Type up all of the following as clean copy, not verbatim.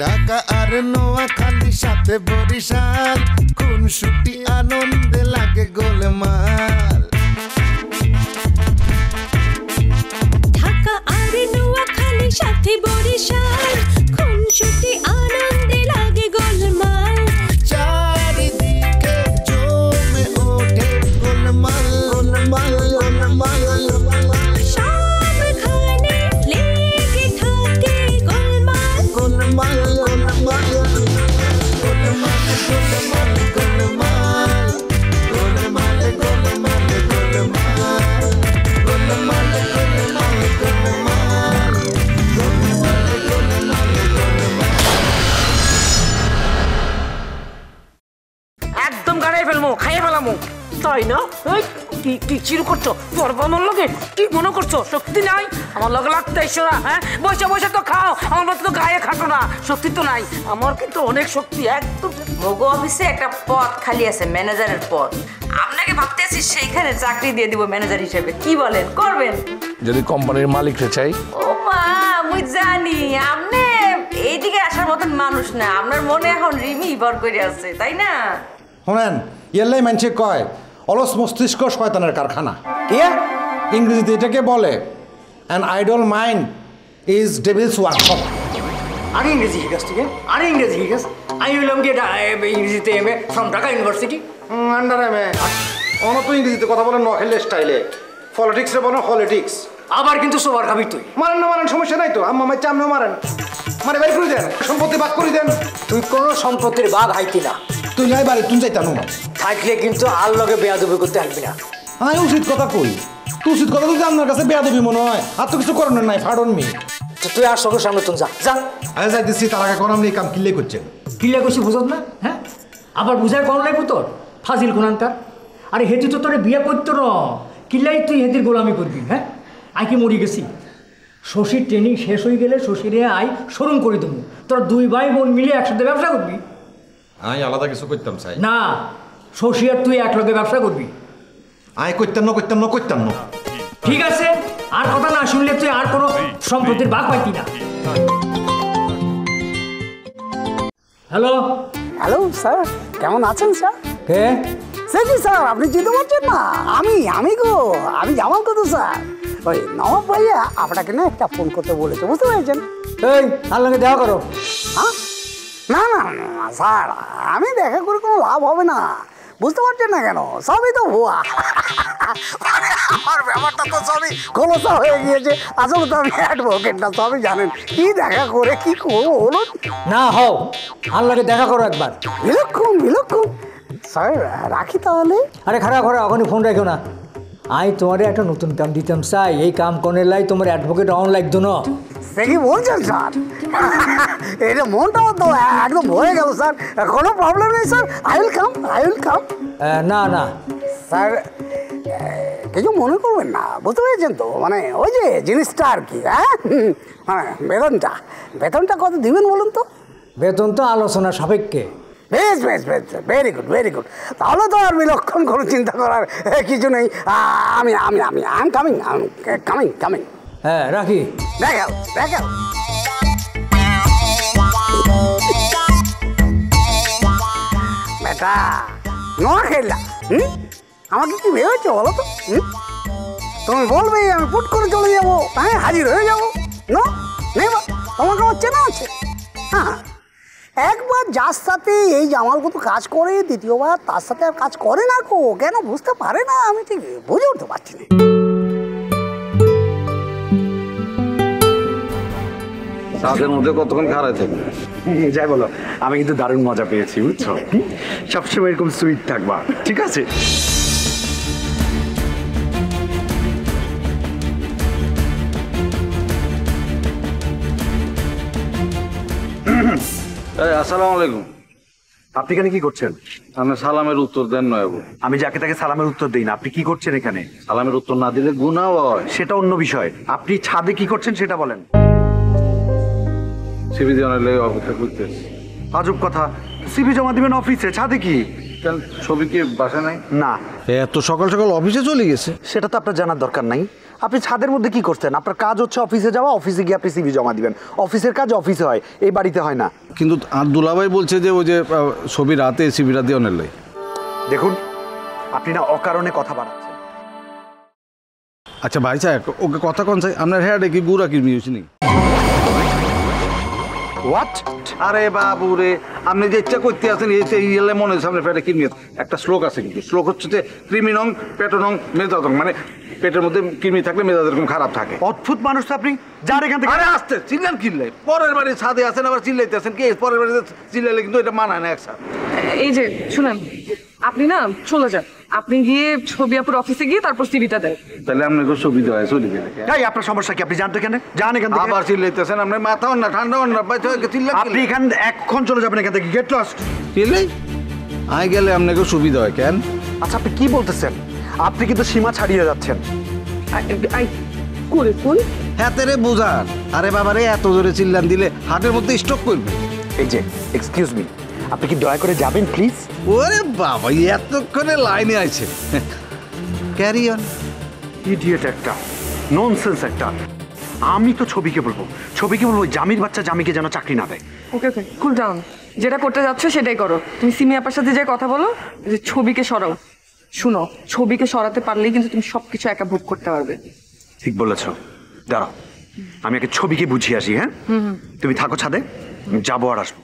ঢাকা আর নোয়াখালী সাথে বরিশাল, খুনসুটি আনন্দে লাগে গোলমাল। ঢাকা আর নোয়াখালী সাথে বরিশাল, খুনসুটি আনন্দে লাগে গোলমাল। চারিদিকে জমে ওঠে গোলমাল গোলমাল গোলমাল। সবখানে লেগে থাকে গোলমাল গোলমাল গোলমাল গোলমাল গোলমাল গোলমাল গোলমাল গোলমাল গোলমাল গোলমাল গোলমাল একদম গাড়াই ফেলবো, খাইয়ে ফেলামো। তাই না? কি কি চিরু করছো? পরবা আমার লগে কি মনে করছো? শক্তি নাই আমার লগে লাগতে এসো না। হ্যাঁ, বসে বসে তো খাও, আমার মতো তো গায়ে খাটো না, শক্তি তো নাই। আমার কিন্তু অনেক শক্তি। একদম ভোগো অফিসে একটা পদ খালি আছে, ম্যানেজারের পদ। আপনাকে ভাবতে আছি সেইখানে চাকরি দিয়ে দিব ম্যানেজার হিসেবে। কি বলেন, করবেন? যদি কোম্পানির মালিকরে চাই। ও মা, আমি জানি আপনি এইদিকে আসার মতন মানুষ না। আপনার মনে এখন রিমি ভর করে আছে, তাই না? শোনেন, ইয়াল্লাই মানুষে কয় অলস মস্তিষ্ক শয়তানের কারখানা। কি ইংরেজিতে এটাকে বলে an idol mind is Devil's workshop. আরে ইংরেজি শিখাস তুই? আরে ইংরেজি শিখাস? আমি বললাম কি ইংরেজিতে MA from Dhaka university. Under MA অনত ইংরেজিতে কথা বলেন নহেলে স্টাইলে, পলিটিক্সে বলেন পলিটিক্স। আবার কিন্তু সবার খাবি তুই। মারেন না মারেন, সমস্যা নাই তো। আম্মা মাইতে আপনিও মারেন, মানে বের করে দেন, সম্পত্তি ভাগ করে দেন। তুই কোনো সম্পত্তির বাঘ হাইতি না। তুই নাই বাড়ি তুই যাইতানো থাকলে কিন্তু আর লগে বেয়াদবি করতে আসবি না। আমি উচিত কথা কই, তুই উচিত কথা তুই আপনার কাছে বেয়াদবি মনে হয়। আর তো কিছু করানোর নাই, ফাড়ন মি। তুই আর চোখের সামনে তুই যা যা। আরে যাইতেছি, তার আগে করাম এই কাম কিল্লে করছেন। কিল্লে করছি বুঝত না? হ্যাঁ, আবার বুঝায় কম লাগবো তোর ফাজিল কোনানকার। আরে হেতু তো তোরে বিয়ে করতো না, কিল্লাই তুই হেতির গোলামি করবি? হ্যাঁ, আই কি মরি গেছি? শশীর ট্রেনিং শেষ হয়ে গেলে শশীরে আই শোরুম করে দেবো। তোর দুই ভাই বোন মিলে একসাথে ব্যবসা করবি। আমি আলাদা কিছু করতাম চাই না, শশী আর তুই এক লগে ব্যবসা করবি। আমি করতাম না করতাম না করতাম না। ঠিক আছে, আর কথা না শুনলে তুই আর কোনো সম্পত্তির ভাগ পাইতি না। হ্যালো হ্যালো স্যার, কেমন আছেন স্যার? কে? সে কি স্যার, আপনি চিনতে পারছেন না? আমি গো, আমি জামাল কত স্যার। ওই নবাব ভাইয়া আপনাকে না একটা ফোন করতে বলেছে, বুঝতে পেরেছেন? এই আর লগে দেখা করো। হ্যাঁ, না না না স্যার, আমি দেখা করে কোনো লাভ হবে না, বুঝতে পারছেন না কেন? সবই তো ভুয়া। আমার ব্যাপারটা তো সবই খোলসা হয়ে গিয়েছে। আসলে তো আমি অ্যাডভোকেট না, সবই জানেন। কি দেখা করে কি করবো বলুন? না হও, আর লগে দেখা করো একবার। বিলক্ষণ বিলক্ষণ স্যার, রাখি তাহলে। আরে খারাপ খারাপ, এখনই ফোন রাখো না। আমি তোমার একটা নতুন কাম দিতাম চাই, এই কাম করার লাই তোমার অ্যাডভোকেট অন লাগতো না। সে কি বলছেন স্যার? এটা মনটাও তো একদম হয়ে গেল স্যার, কোনো প্রবলেম নেই স্যার। I will come. না না স্যার, কিছু মনে করবেন না, বুঝতে পেরেছেন তো? মানে ওই যে জিনিসটা আর কি, হ্যাঁ, মানে বেতনটা কত দিবেন বলুন তো? বেতন তো আলোচনা সাপেক্ষে। বেশ বেশ বেশ, ভেরি গুড ভেরি গুড। তাহলে তো আর বিলক্ষণ কোনো চিন্তা করার কিছু নেই। আমি আমি আমি I am coming coming coming. হ্যাঁ, রাখি। দেখাও দেখাও। বেটা নোয়া খেললা, আমাকে কি ভেবেছো বলো তো? তুমি বলবে আমি পুট করে চলে যাবো, হ্যাঁ, হাজির হয়ে যাবো। নেবা, তোমাকে আমার চেনা আছে। হ্যাঁ, একবার যার সাথে এই জামাল কত কাজ করে, দ্বিতীয়বার তার সাথে আর কাজ করে না গো। কেন বুঝতে পারে না আমি ঠিক বুঝে উঠতে পারছি না। তাদের মধ্যে কতক্ষণ খারাপ থাকবে? যাই বলো, আমি কিন্তু দারুণ মজা পেয়েছি, বুঝছো? সবসময় এরকম সুইট থাকবা, ঠিক আছে? আসসালামু আলাইকুম। আপনি এখানে কি করছেন? আমি সালামের উত্তর দেন নয়। আমি যাকে তাকে সালামের উত্তর দিই না। আপনি কি করছেন এখানে? সালামের উত্তর না দিলে গুনাহ হয়। সেটা অন্য বিষয়। আপনি ছাদে কি করছেন সেটা বলেন। সিবি জমা দিলে অফিসে করতেছি। আজব কথা, সিবি জমা দিবেন অফিসে, ছাদে কি? কেন, ছবি কি বাসা নাই? না। এত সকাল সকাল অফিসে চলে গেছে? সেটা তো আপনার জানার দরকার নাই। আপনি ছাদের মধ্যে কি করছেন? আপনার কাজ হচ্ছে অফিসে যাওয়া, অফিসে গিয়ে আপনি সিভি জমা দিবেন। অফিসের কাজ অফিসে হয়, এই বাড়িতে হয় না। কিন্তু আর দুলাভাই বলছে যে ওই যে ছবি রাতে সিবিটা দিয়ে অনেক লাই। দেখুন, আপনি না অকারণে কথা বাড়াচ্ছেন। আচ্ছা ভাই সাহেব, ওকে কথা কোন চাই? আপনার হ্যাঁ কি বুড়া কি মিউছি নি? হোয়াট? আরে বাবু রে, আপনি যে ইচ্ছা করতে আছেন এই মনে হচ্ছে আপনার পেটে কৃমি। একটা শ্লোক আছে, কিন্তু শ্লোক হচ্ছে যে কৃমি নং পেট নং মেজাদং, মানে পেটের মধ্যে কৃমি থাকলে মেজাজ এরকম খারাপ থাকে। অদ্ভুত মানুষ তো আপনি। যার এখান থেকে আরে আসতে চিল্লান কিনলে, পরের বাড়ির ছাদে আছেন আবার চিল্লাইতে আছেন কি? পরের বাড়িতে চিল্লাইলে কিন্তু এটা মানায় না একসাথে। এই যে শুনেন, আপনি না চলে যান, আপনি গিয়ে ছবি আপুর অফিসে গিয়ে তারপর সিভিটা দেন। তাহলে আপনার সুবিধা হয়, চলে গেলে। এই আপনার সমস্যা কি? আপনি জানতে কেন? জান এখান থেকে। আবার চিল্লাইতেছেন, আপনার মাথা না ঠান্ডা না চিল্লা। আপনি এখান এখন চলে যাবেন এখান থেকে, গেট লস্ট। চিল্লাই আই গেলে আপনাকে সুবিধা হয় কেন? আচ্ছা, আপনি কি বলতেছেন? আপনি কিন্তু সীমা ছাড়িয়ে যাচ্ছেন। হ্যাঁ তেরে বোঝান। আরে বাবা রে, এত জোরে চিল্লান দিলে হাটের মধ্যে স্ট্রোক করবে। এই যে এক্সকিউজ মি, আপনি কি দয়া করে যাবেন প্লিজ? ওরে বাবা, এতক্ষণে লাইনে আছে। Carry on. ইডিয়েট একটা, ননসেন্স একটা। আমি তো ছবিকে বলবো জামির বাচ্চা জামিকে যেন চাকরি না দেয়। ওকে ওকে, কুল ডাউন। যেটা করতে যাচ্ছ সেটাই করো। তুমি সিমি আপার সাথে যে কথা বলো যে ছবিকে সরাও। শুনো, ছবিকে সরাতে পারলেই কিন্তু তুমি সবকিছু একা ভোগ করতে পারবে। ঠিক বলেছ। দাঁড়াও, আমি আগে ছবিকে বুঝিয়ে আসি। হ্যাঁ, তুমি থাকো ছাদে, যাবো আর আসবো।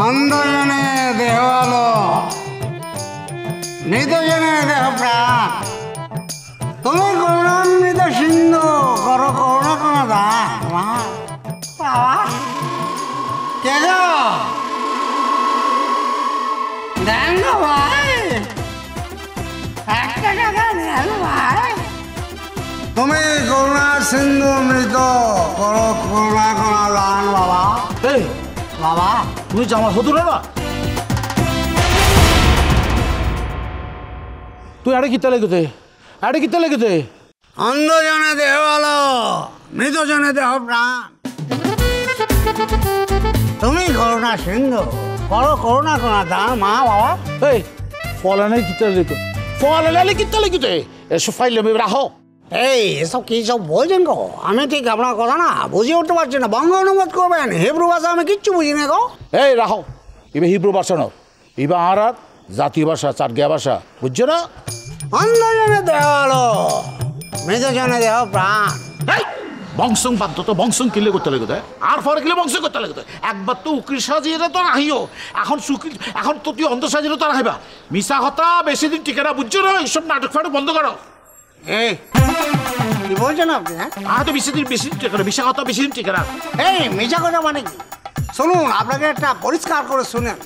অন্ধজনে দেহ আলো, মৃতজনে দেহ প্রাণ। তুমি করুণান্বিত সিন্ধু, করো করুণা কোনো দান। বাবা কে গো? দেন গো ভাই, একটা টাকা দেন ভাই। তুমি করুণা সিন্ধু মৃত, করো করুণা কোনো দান। বাবা বাবা, তুমি জামা হতো না? তুই আরে কিতা লেগেতে? আরে কিতা লেগেতে? অন্ধজনে দেহ আলো, মৃতজনে দেহ প্রাণ। তুমি করুণা সিন্ধু, করো করুণা কোনা দান। মা বাবা, এই ফলানে কিতা লেগে? ফলানে কিতা লেগেতে? এসব ফাইলে রাখো। এই এসব কি সব বলছেন গো? আমি ঠিক আপনার কথা না বুঝে উঠতে পারছি না। বঙ্গ অনুবাদ করবেন, হিব্রু ভাষা আমি কিচ্ছু বুঝি না গো। এই রাখো, এবার হিব্রু ভাষা নাও। এবার আর জাতীয় ভাষা, চারগিয়া ভাষা, বুঝছো না? অন্ধজনে দেহ আলো, মৃতজনে দেহ প্রাণ। বংশং বাধ্য তো বংশং কিলে করতে লেগে দেয়, আর পরে কিলে বংশ করতে লেগে দেয়। একবার তো উকিল সাজিয়ে তো রাহিও, এখন তো তুই অন্ধ সাজিয়ে তো রাহিবা। মিশা কথা বেশি দিন টিকে না, বুঝছো না? এইসব নাটক ফাটক বন্ধ করো। এই কি বলছেন আপনি? আর তো বেশি দিন টিকে না, মিশা কথা বেশি দিন টিকে না। এই মিশা কথা মানে কি? শুনুন, আপনাকে একটা পরিষ্কার করে শুনেন।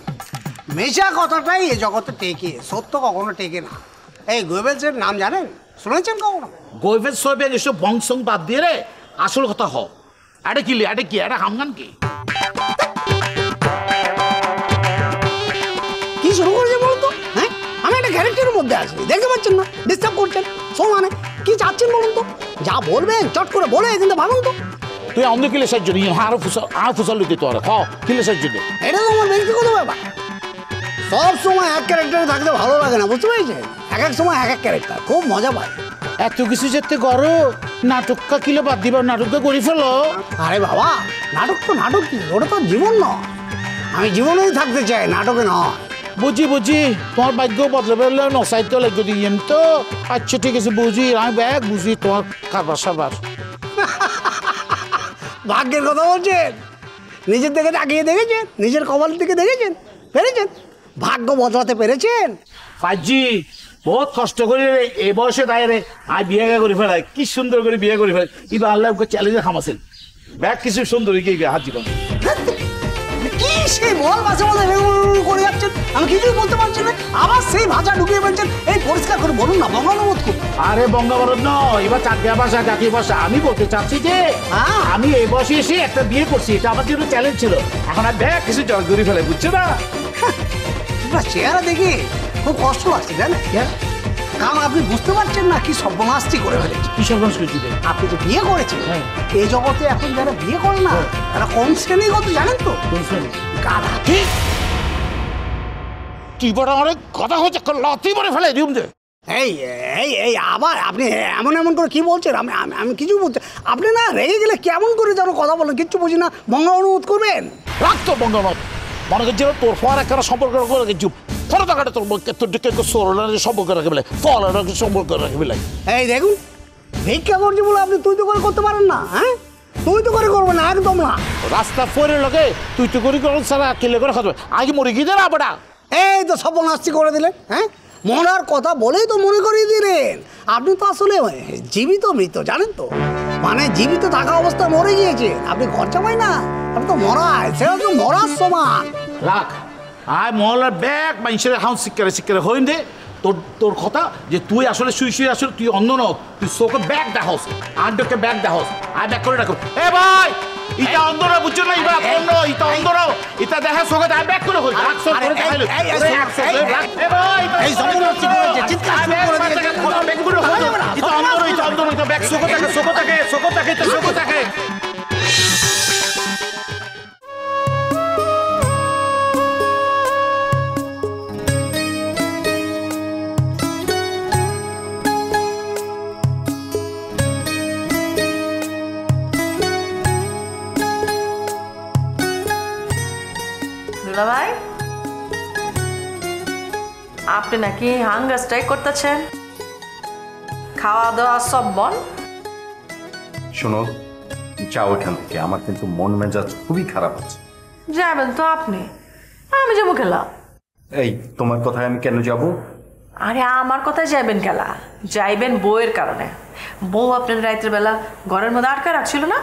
মিশা কথাটাই এ জগতে টেকে, সত্য কখনো টেকে না। এই গোয়েবেলসের নাম জানেন? শুনেছেন কখনো? গোয়েবেল সোয়েবেল এসব বংশং বাদ দিয়ে রে আসল কথা হ। আরে কিলে, আরে কি, আরে হামগান কি? কি শুরু করেছে বলতো? হ্যাঁ, আমি একটা ক্যারেক্টারের মধ্যে আছি, দেখতে পাচ্ছেন না? ডিস্টার্ব করছেন। সমানে কি চাচ্ছেন বলুন তো? যা বলবেন চট করে বলে কিন্তু ভাবুন তো। তুই অন্ধ কিলে সাহায্য নিয়ে আরো ফুসাল দিতে তোর কিলে সাহায্য দে। এটা তো আমার ব্যক্তিগত ব্যাপার। সব সময় এক ক্যারেক্টারে থাকতে ভালো লাগে না, বুঝতে পেরেছেন? এক এক সময় এক এক ক্যারেক্টার, খুব মজা পায়। এত কিছু যেতে করো, নাটকটা কিলো বাদ দিবা, নাটকটা করে ফেলো। আরে বাবা, নাটক তো নাটক কি, ওটা তো জীবন নয়। আমি জীবনেই থাকতে চাই, নাটকে নয়। বুঝি তোমার ভাগ্য বদলে ফেললে নসাইতে লাগবে দিয়ে তো। আচ্ছা ঠিক আছে, বুঝি আমি ব্যাগ বুঝি তোমার খাবার সাবার। ভাগ্যের কথা বলছেন? নিজের দিকে তাকিয়ে দেখেছেন? নিজের কপালের দিকে দেখেছেন? পেরেছেন? ভাগ্য বদলাতে পেরেছেন? পাজি বহুত কষ্ট করে এই বয়সে তাই রে আমি বিয়ে করে ফেলাই, কি সুন্দর করে বিয়ে করে ফেলাই। কিন্তু আল্লাহ চ্যালেঞ্জে খামাছেন ব্যাগ কিছু সুন্দর হাত জীবন। কি সেই বল মাঝে মাঝে করে যাচ্ছেন, আমি কিছুই বলতে পারছি না। আবার সেই ভাষা ঢুকিয়ে ফেলছেন। এই পরিষ্কার করে বলুন না, বঙ্গানুবাদ করুন। আরে বঙ্গাবরত নয়, এবার চারটিয়া ভাষা, জাতীয় ভাষা। আমি বলতে চাচ্ছি যে আমি এই বয়সে এসে একটা বিয়ে করছি, এটা আমার জন্য চ্যালেঞ্জ ছিল। এখন আর ব্যাগ কিছু জল করে ফেলে, বুঝছো না? চেহারা দেখি খুব কষ্ট লাগছে, জানেন? কারণ আপনি বুঝতে পারছেন না কি সর্বনাশটি করে ফেলেছে। কি সর্বনাশ করছি রে? আপনি যে বিয়ে করেছেন, হ্যাঁ। এই জগতে এখন যারা বিয়ে করে না তারা কোন শ্রেণীগত জানেন তো? গাধা। তুই বড় অনেক কথা হচ্ছে, লতি মরে ফেলে দিউম দে। এই এই এই আবার আপনি এমন এমন করে কি বলছেন? আমি আমি আমি কিছু বলছি, আপনি না রেগে গেলে কেমন করে যেন কথা বলেন, কিচ্ছু বুঝি না। মঙ্গল অনুরোধ করবেন। রাখ তো বঙ্গনাথ, মনে করছি তোর ফোয়ার একটা সম্পর্ক করে কিছু ফটো টাকাটা তোর তোর দিকে সম্পর্ক রাখে বলে ফল সম্পর্ক রাখে বলে। এই দেখুন, ভিক্ষা করছি বলে আপনি তুই তো করে করতে পারেন না। হ্যাঁ, তুই তো করে করবেন না, একদম না। রাস্তা ফোরে লগে তুই তো করি করুন সারা কিলে করে খাবে আগে মরে গিয়ে না বড়া। এই তো সর্বনাশটি করে দিলেন। হ্যাঁ, মরার কথা বলেই তো মনে করিয়ে দিলেন। আপনি তো আসলে জীবিত মৃত জানেন তো, মানে জীবিত থাকা অবস্থায় মরে গিয়েছেন। আপনি ঘর চাপাই না, আপনি তো মরায়, সেটা তো মরার সমান। রাখ আয় মহলার ব্যাগ মানুষের হাউন শিক্ষারে হইন দে তোর তোর কথা যে তুই আসলে শুয়ে আসলে তুই অন্য ন, তুই চোখে ব্যাগ দেখাস আন্ডকে ব্যাগ দেখাস আয় ব্যাগ করে রাখো। এ ভাই ইটা অন্ধ না, বুঝছো না? ইবা অন্ধ, ইটা অন্ধ না, ইটা দেখা চোখে আয় ব্যাগ করে হই রাখ সব করে দেখাইলো। এ ভাই এই সর্বনাশী করে যে চিৎকার শুরু করে দিলে ব্যাগ করে হই ইটা অন্ধ না, ইটা অন্ধ না, ইটা ব্যাগ চোখে থাকে। দুলা ভাই, আপনি নাকি হাঙ্গার স্ট্রাইক করতেছেন? খাওয়া দাওয়া সব বন। শোনো, যাও এখান থেকে, আমার কিন্তু মন মেজাজ খুবই খারাপ আছে। যাবেন তো আপনি, আমি যাবো খেলা। এই তোমার কথায় আমি কেন যাব? আরে আমার কথায় যাইবেন খেলা, যাইবেন বউয়ের কারণে। বউ আপনার রাতের বেলা ঘরের মধ্যে আটকা রাখছিল না,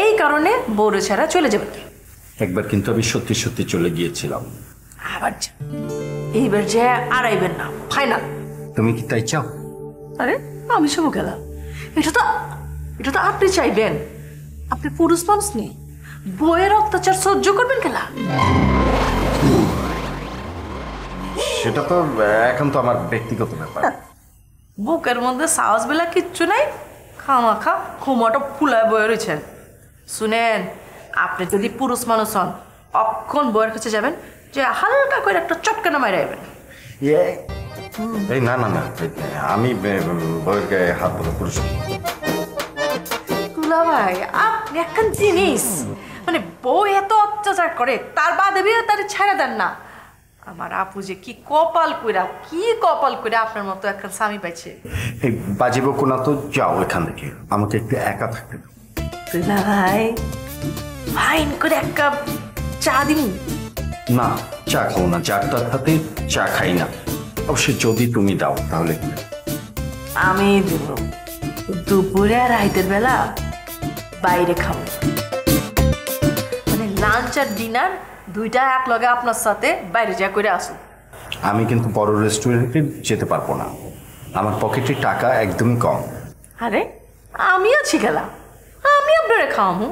এই কারণে বউরে ছাড়া চলে যাবেন। একবার কিন্তু আমি সত্যি সত্যি চলে গিয়েছিলাম। আবার এইবার যে আড়াইবেন না, ফাইনাল। তুমি কি তাই চাও? আরে আমি সব খেলা, এটা তো আপনি চাইবেন। আপনি পুরুষ মানুষ নেই, বউয়ের অত্যাচার সহ্য করবেন খেলা? সেটা তো এখন তো আমার ব্যক্তিগত ব্যাপার। বুকের মধ্যে সাহস বেলা কিচ্ছু নাই, খামাখা ঘুমাটা ফুলায় বয়ে রয়েছেন। শুনেন, আপনি যদি পুরুষ মানুষ হন, অক্ষণ বইয়ের কাছে যাবেন, যে হালকা করে একটা চটকানা মাইরা যাবেন। এই না না না, আমি বউয়ের গায়ে হাত ধরে পুরুষ। তুলা ভাই, আপনি একখান জিনিস, মানে বউ এত অত্যাচার করে, তার বাদে বিয়ে তার ছেড়ে দেন না। আমার আপু যে কি কপাল কইরা আপনার মতো একখান স্বামী পাইছে। এই বাজি বকো না তো, যাও এখান থেকে, আমাকে একটু একা থাকতে দাও। তুলা ভাই, ফাইন করে এক কাপ চা দিন। না, চা খাও না, চারটার সাথে চা খাই না। অবশ্যই যদি তুমি দাও তাহলে। আমি দেব, দুপুরে আর রাতের বেলা বাইরে খাবো, মানে লাঞ্চ আর ডিনার দুইটা এক লগে আপনার সাথে বাইরে যা করে আসো। আমি কিন্তু বড় রেস্টুরেন্টে যেতে পারবো না, আমার পকেটে টাকা একদমই কম। আরে আমি আছি গেলা, আমি আপনারে খাওয়াবো।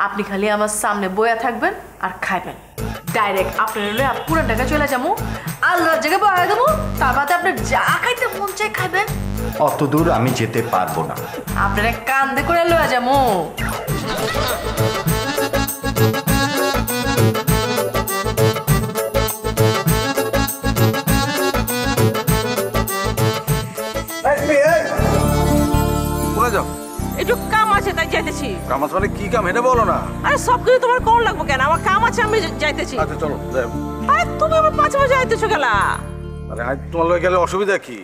আপনি খালি আমার সামনে বয়া থাকবেন আর খাইবেন। ডাইরেক্ট আপনার পুরান টাকা চলে যাবো, আল্লাহর জায়গায় বয়া দেবো, তার বাদে আপনার যা খাইতে মন চাই খাইবেন। অত দূর আমি যেতে পারবো না। আপনারা কান্দে করে লয়া যাবো। একটু কাম আছে তাই যাইতেছি। কাম আছে মানে কি কাম, এটা বলো না। আরে সব কিছু তোমার কোন লাগবো কেন, আমার কাম আছে, আমি যাইতেছি। আচ্ছা চলো যাই। আরে তুমি আমার পাঁচ মাসে যাইতেছো গেলা। আরে তোমার লগে গেলে অসুবিধা কি?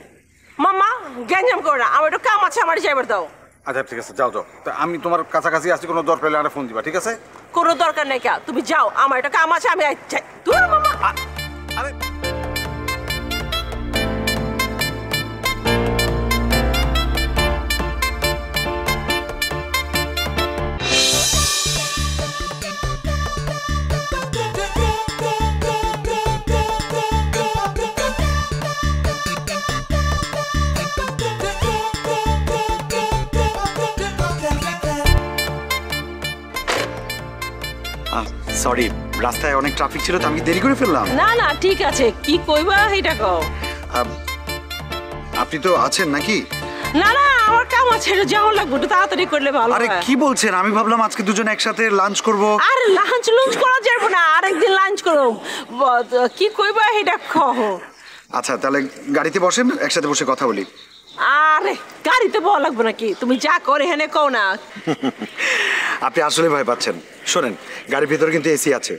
মামা গ্যাঞ্জাম করো না, আমার একটু কাম আছে, আমার যাইবার দাও। আচ্ছা ঠিক আছে, যাও যাও। তা আমি তোমার কাছাকাছি আছি, কোনো দরকার পেলে আমার ফোন দিবা, ঠিক আছে? কোনো দরকার নেই কা, তুমি যাও, আমার একটা কাম আছে, আমি যাই। দূর মামা। আরে সরি, রাস্তায় অনেক ট্রাফিক ছিল তো আমি দেরি করে ফেললাম। না না ঠিক আছে, কি কইবা এটা কও। আপনি তো আছেন নাকি? না না, আমার কাম আছে, যাওয়া লাগবে, একটু তাড়াতাড়ি করলে ভালো। আরে কি বলছেন? আমি ভাবলাম আজকে দুজনে একসাথে লাঞ্চ করব। আরে লাঞ্চ করা যাবে না, আরেকদিন লাঞ্চ করো। কি কইবা এটা কহ। আচ্ছা তাহলে গাড়িতে বসেন, একসাথে বসে কথা বলি। আরে গাড়িতে বলা লাগবে নাকি, তুমি যা করে হেনে কও না। আপনি আসলে ভয় পাচ্ছেন। শোনেন, গাড়ির ভিতরে কিন্তু এসি আছে।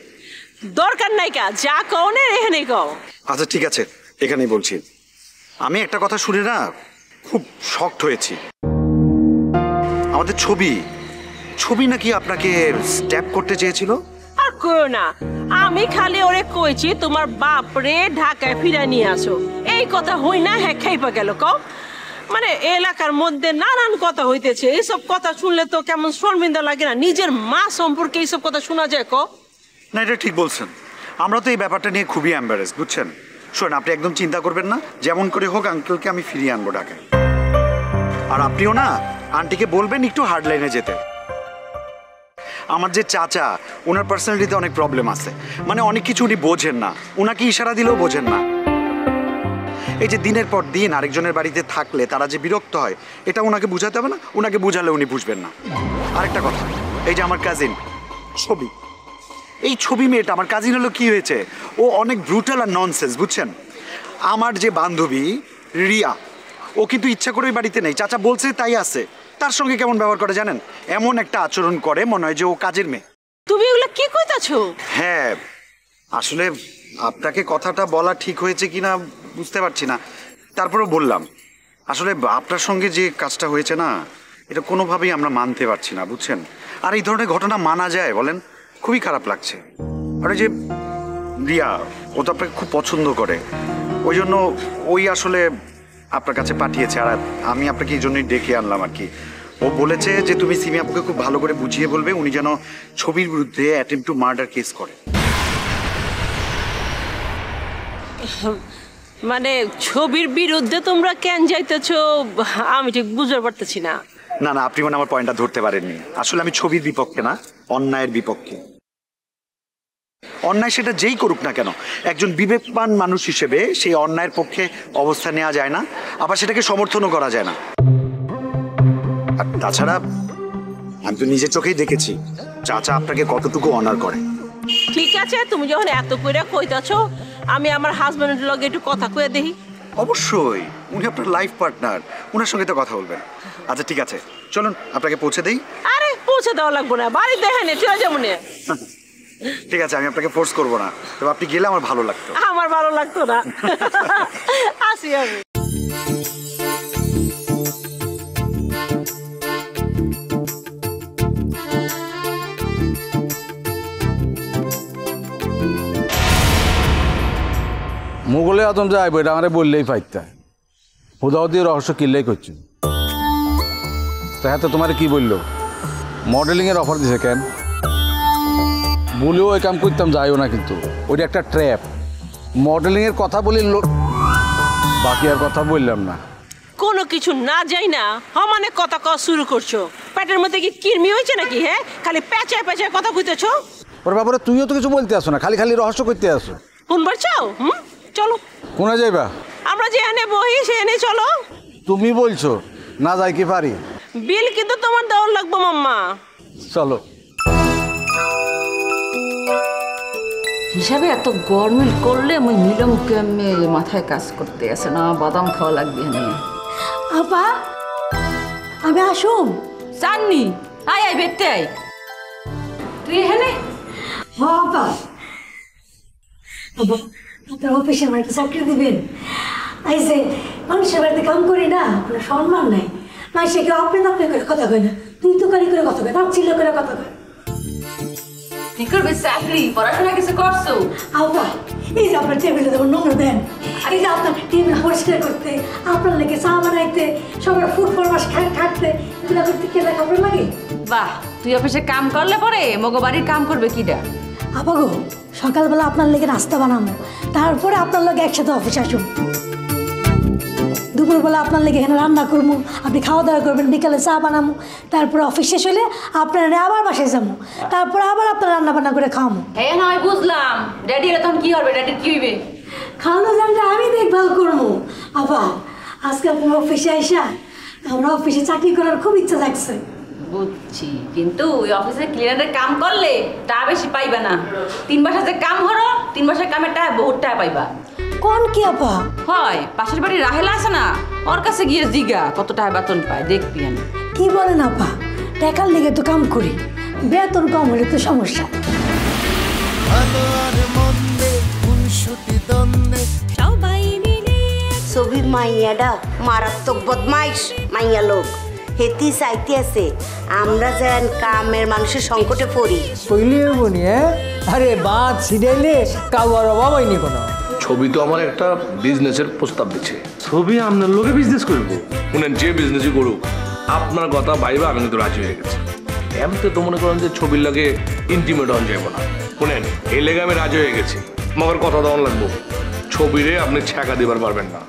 দরকার নাই কা, যা কও না এখানেই কও। আচ্ছা ঠিক আছে, এখানেই বলছি। আমি একটা কথা শুনে না খুব শকড হয়েছি। আমাদের ছবি নাকি আপনাকে স্ট্যাপ করতে চেয়েছিল। আর কইও না, আমি খালি ওরে কইছি তোমার বাপরে ঢাকায় ফিরা নিয়ে আসো, এই কথা হই না হ্যাঁ খাইপা গেল। কও মানে এলাকার মধ্যে নানান কথা হইতেছে, এইসব কথা শুনলে তো কেমন শর্মিন্দা লাগে না? নিজের মা সম্পর্কে এইসব কথা শোনা যায়? কও না, এটা ঠিক বলছেন। আমরা তো এই ব্যাপারটা নিয়ে খুবই এম্বারেস, বুঝছেন? শোন, আপনি একদম চিন্তা করবেন না, যেমন করে হোক আঙ্কেলকে আমি ফিরিয়ে আনবো ঢাকায়। আর আপনিও না আন্টিকে বলবেন একটু হার্ড লাইনে যেতে। আমার যে চাচা, ওনার পার্সোনালিটিতে অনেক প্রবলেম আছে, মানে অনেক কিছু উনি বোঝেন না, ওনাকে ইশারা দিলেও বোঝেন না। এই যে দিনের পর দিন আরেকজনের বাড়িতে থাকলে তারা যে বিরক্ত হয়, এটা ওনাকে বুঝাতে হবে না? ওনাকে বুঝালে উনি বুঝবেন না। আরেকটা কথা, এই যে আমার কাজিন ছবি মেয়েটা, আমার কাজিন হলো কি হয়েছে, ও অনেক ব্রুটাল আর ননসেন্স, বুঝছেন? আমার যে বান্ধবী রিয়া, ও কিন্তু ইচ্ছা করে ওই বাড়িতে নেই, চাচা বলছে তাই আছে। তার সঙ্গে কেমন ব্যবহার করে জানেন? এমন একটা আচরণ করে মনে হয় যে ও কাজের মেয়ে। তুমি এগুলো কি কইতাছো? হ্যাঁ, আসলে আপনাকে কথাটা বলা ঠিক হয়েছে কিনা বুঝতে পারছি না, তারপরেও বললাম। আসলে আপনার সঙ্গে যে কাজটা হয়েছে না, এটা কোনোভাবেই আমরা মানতে পারছি না, বুঝছেন? আর এই ধরনের ঘটনা মানা যায় বলেন? খুবই খারাপ লাগছে। আর যে রিয়া, ও তো আপনাকে খুব পছন্দ করে, ওই জন্য ওই আসলে আপনার কাছে পাঠিয়েছে। আর আমি আপনাকে এই জন্যই ডেকে আনলাম আর কি। ও বলেছে যে তুমি সিমি আপুকে খুব ভালো করে বুঝিয়ে বলবে উনি যেন ছবির বিরুদ্ধে অ্যাটেম্প টু মার্ডার কেস করে। মানে ছবির বিরুদ্ধে তোমরা কেন যাইতেছো আমি ঠিক বুঝতে পারতেছি না। না না, আপনি মানে আমার পয়েন্টটা ধরতে পারেননি। আসলে আমি ছবির বিপক্ষে না, অন্যায়ের বিপক্ষে। অন্যায় সেটা যেই করুক না কেন, একজন বিবেকবান মানুষ হিসেবে সেই অন্যায়ের পক্ষে অবস্থান নেওয়া যায় না, আবার সেটাকে সমর্থনও করা যায় না। আর তাছাড়া আমি তো নিজের চোখেই দেখেছি চাচা আপনাকে কতটুকু অনার করে। ঠিক আছে, তুমি যখন এত কইরা কইতাছো, আমি আমার হাজবেন্ডের লগে একটু কথা কয়ে দেখি। অবশ্যই, উনি আপনার লাইফ পার্টনার, ওনার সঙ্গে তো কথা বলবেন। আচ্ছা ঠিক আছে, চলুন আপনাকে পৌঁছে দেই। আরে পৌঁছে দেওয়া লাগবো না, বাড়ি দেখে নে, চলে যাবো না। ঠিক আছে, আমি আপনাকে ফোর্স করবো না, তবে আপনি গেলে আমার ভালো লাগতো। আমার ভালো লাগতো না। আসি আমি। মোগলে আদম যে আইব এটা আমারে বললেই পাইতা, হুদাহুদি রহস্য কিল্লেই করছি। তাহাতে তোমার কি বললো? মডেলিংয়ের অফার দিছে কেন? বলেও ওই কাম করতাম, যাইও না, কিন্তু ওইটা একটা ট্র্যাপ। মডেলিংয়ের কথা বলি, বাকি আর কথা বললাম না। কোনো কিছু না যাই না মানে কথা কওয়া শুরু করছো। পেটের মধ্যে কি কিরমি হয়েছে নাকি? হ্যাঁ, খালি পেঁচায় পেঁচায় কথা কইতেছো। ওর ব্যাপারে তুইও তো কিছু বলতে আসো না, খালি খালি রহস্য করতে আসো। শুনবার চাও? চলো। কোনে যাইবা? আমরা যেখানে বহি সেখানে চলো। তুমি বলছো, না যাই কি পারি? বিল কিন্তু তোমার দেওয়ার লাগবো মাম্মা। চলো। হিসাবে এত গরমিল করলে আমি মিলম কেমনে মাথায় কাজ করতে আছে না, বাদাম খাওয়া লাগবে। আপা আমি আসুম। জাননি আয় আয় বেরতে আয়। তুই এখানে? আপা আপনার অফিসে আমার একটা চাকরি দিবেন। এই যে মানুষের বাড়িতে কাম করি না, আপনার সম্মান নাই। না সে কেউ আপনি করে কথা কয় না, তুই তো করে কথা কয়, তার চিল্লো করে কথা কয়। কি করবে চাকরি? পড়াশোনা কিছু করছো? আপা এই যে আপনার টেবিলে যেমন নোংরা দেন, এই যে আপনার টেবিল পরিষ্কার করতে, আপনার লেগে চা বানাইতে, সবার ফুড ফরমাস থাকতে, এগুলো করতে কে দেখা আপনার লাগে? বাহ, তুই অফিসে কাম করলে পরে মগো বাড়ির কাম করবে কিডা? আপা গো, সকালবেলা আপনার লেগে নাস্তা বানাবো, তারপরে আপনার লগে একসাথে অফিস আসুন। দুপুরবেলা আপনার লেগে এখানে রান্না করবো, আপনি খাওয়া দাওয়া করবেন, বিকালে চা বানাবো, তারপরে অফিস শেষ হলে আপনারা আবার বাসায় যাবো, তারপরে আবার আপনার রান্না বান্না করে খাওয়াবো। হ্যাঁ নয় বুঝলাম, ড্যাডি তখন কি হবে? ড্যাডির কি হইবে? খাওয়ানো জানলে আমি দেখভাল করবো। আপা আজকে আপনার অফিসে আইসা আমরা অফিসে চাকরি করার খুব ইচ্ছা লাগছে। বুঝছি, কিন্তু ওই অফিসে ক্লিনারের কাম করলে টাকা বেশি পাইবা না। 3 মাসের যে কাম হলো 3 মাসের কামের টাকা বহুত টাকা পাইবা। কোন কি আপা? হয়, পাশের বাড়ি রাহেলা আছে না, ওর কাছে গিয়ে জিগা কত টাকা বেতন পায়, দেখবি। আমি কি বলেন আপা? টাকার লেগে তো কাম করি, বেতন কম হলে তো সমস্যা। ভালো আর মন্দে খুনসুটি দ্বন্দ্বে সবাই মিলে ছবি মাইয়াডা মারাত্মক বদমাইশ মাইয়া লোক হেতি চাইতে আছে আমরা যেন কামের মানুষের সংকটে পড়ি। কইলে বনি আরে বাদ ছিড়াইলে কাউয়ার অভাব হয়নি কোনো। ছবি তো আমার একটা বিজনেসের প্রস্তাব দিচ্ছে। ছবি আপনার লোকে বিজনেস করবো, শুনেন যে বিজনেসই করুক আপনার কথা ভাইবা আমি কিন্তু রাজি হয়ে গেছি। এমতে তো মনে করেন যে ছবির লাগে ইন্টিমেট হন যাবো না, শুনেন এই লেগে আমি রাজি হয়ে গেছি। আমার কথা দেওয়ান লাগবো, ছবিরে আপনি ছ্যাঁকা দিবার পারবেন না।